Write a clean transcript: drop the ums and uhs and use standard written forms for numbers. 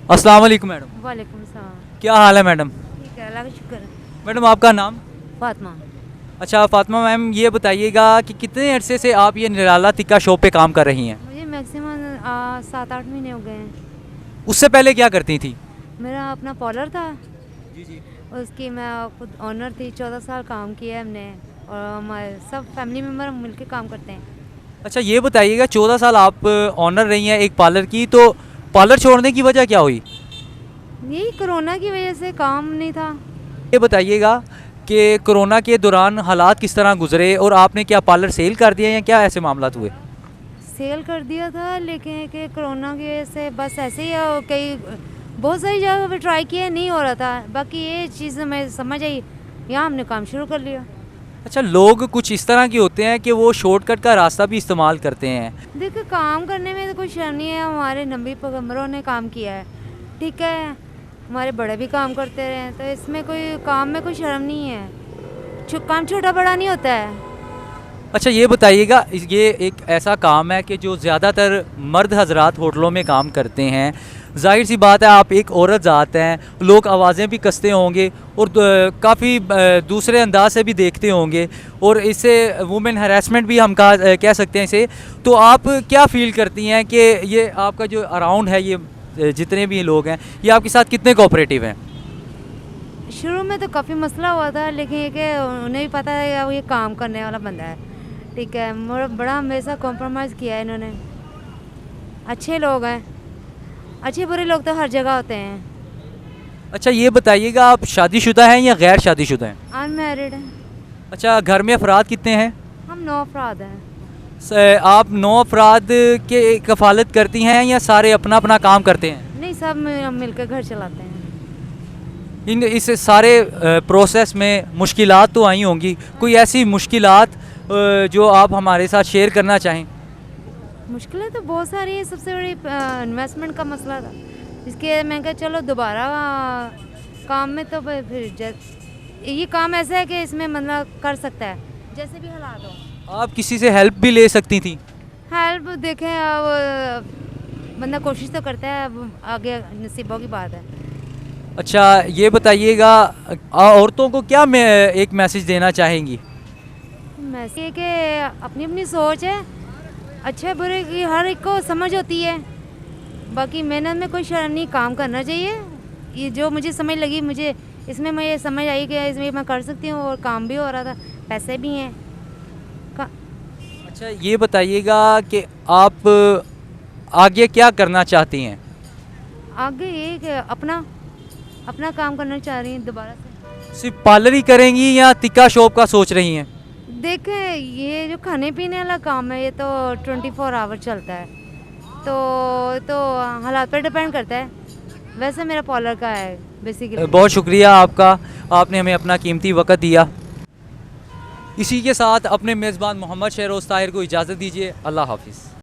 अस्सलाम वालेकुम मैडम। वालेकुम सलाम। क्या हाल है मैडम? ठीक है, अल्लाह का शुक्र है। मैडम आपका नाम? फातिमा। अच्छा फातिमा मैम, ये बताइएगा कि कितने अरसे से आप ये निराला टिक्का शॉप पे काम कर रही हैं? मुझे मैक्सिमम 7-8 महीने हो गए हैं। उससे पहले क्या करती थी? मेरा अपना पार्लर था, जी जी। उसकी मैं खुद ऑनर थी। 14 साल काम किया है हमने, और हमारे सब फैमिली मेम्बर हम मिलके काम करते हैं। अच्छा ये बताइएगा, 14 साल आप ऑनर रही हैं एक पार्लर की, तो पार्लर छोड़ने की वजह क्या हुई? यही कोरोना की वजह से काम नहीं था। ये बताइएगा कि कोरोना के दौरान हालात किस तरह गुजरे और आपने क्या पार्लर सेल कर दिया या क्या ऐसे मामला हुए? सेल कर दिया था, लेकिन कि कोरोना की वजह से बस ऐसे ही कई बहुत सारी जगह पे ट्राई किया, नहीं हो रहा था। बाकी ये चीज़ हमें समझ आई, यहाँ हमने काम शुरू कर लिया। अच्छा, लोग कुछ इस तरह के होते हैं कि वो शॉर्टकट का रास्ता भी इस्तेमाल करते हैं। देखो, काम करने में तो कोई शर्म नहीं है। हमारे नबी पैगम्बरों ने काम किया है, ठीक है। हमारे बड़े भी काम करते रहे हैं, तो इसमें कोई काम में कोई शर्म नहीं है। काम छोटा बड़ा नहीं होता है। अच्छा ये बताइएगा, ये एक ऐसा काम है कि जो ज़्यादातर मर्द हजरात होटलों में काम करते हैं। जाहिर सी बात है, आप एक औरत ज़ात हैं, लोग आवाज़ें भी कसते होंगे और काफ़ी दूसरे अंदाज से भी देखते होंगे, और इससे वुमेन हरासमेंट भी हम कह सकते हैं इसे। तो आप क्या फ़ील करती हैं कि ये आपका जो अराउंड है, ये जितने भी लोग हैं, ये आपके साथ कितने कोऑपरेटिव हैं? शुरू में तो काफ़ी मसला हुआ था, लेकिन ये कि उन्हें भी पता है कि वो ये काम करने वाला बंदा है, ठीक है। बड़ा हमेशा कॉम्प्रोमाइज़ किया है इन्होंने। अच्छे लोग हैं, अच्छे बुरे लोग तो हर जगह होते हैं। अच्छा ये बताइएगा, आप शादीशुदा हैं या गैर शादीशुदा हैं? अनमैरिड है। अच्छा, घर में अफराद कितने हैं? हम 9 अफराद हैं। आप 9 अफराद के कफ़ालत करती हैं या सारे अपना अपना काम करते हैं? नहीं, सब मिलकर घर चलाते हैं। इस सारे प्रोसेस में मुश्किलात तो आई होंगी, कोई ऐसी मुश्किलात जो आप हमारे साथ शेयर करना चाहें? मुश्किलें तो बहुत सारी हैं। सबसे बड़ी इन्वेस्टमेंट का मसला था, इसके मैं कहा चलो दोबारा काम में, तो फिर ये काम ऐसा है कि इसमें मतलब कर सकता है जैसे भी हालात हो। आप किसी से हेल्प भी ले सकती थी? हेल्प देखें, अब बंदा कोशिश तो करता है, अब आगे नसीबों की बात है। अच्छा ये बताइएगा, औरतों को क्या एक मैसेज देना चाहेंगी? मैसेज ये कि अपनी अपनी सोच है, अच्छे बुरे की हर एक को समझ होती है। बाकी मेहनत में कोई शर्म नहीं, काम करना चाहिए। ये जो मुझे समझ लगी, मुझे इसमें मुझे समझ आई कि इसमें मैं कर सकती हूँ, और काम भी हो रहा था, पैसे भी हैं। अच्छा ये बताइएगा कि आप आगे क्या करना चाहती हैं? आगे ये कि अपना काम करना चाह रही हैं दोबारा से। सिर्फ पार्लर ही करेंगी या टिक्का शॉप का सोच रही हैं? देखें, ये जो खाने पीने वाला काम है, ये तो 24 आवर चलता है, तो हालात पर डिपेंड करता है। वैसे मेरा पार्लर का है बेसिकली। बहुत शुक्रिया आपका, आपने हमें अपना कीमती वक़्त दिया। इसी के साथ अपने मेज़बान मोहम्मद शहरोज़ ताहिर को इजाज़त दीजिए। अल्लाह हाफ़िज़।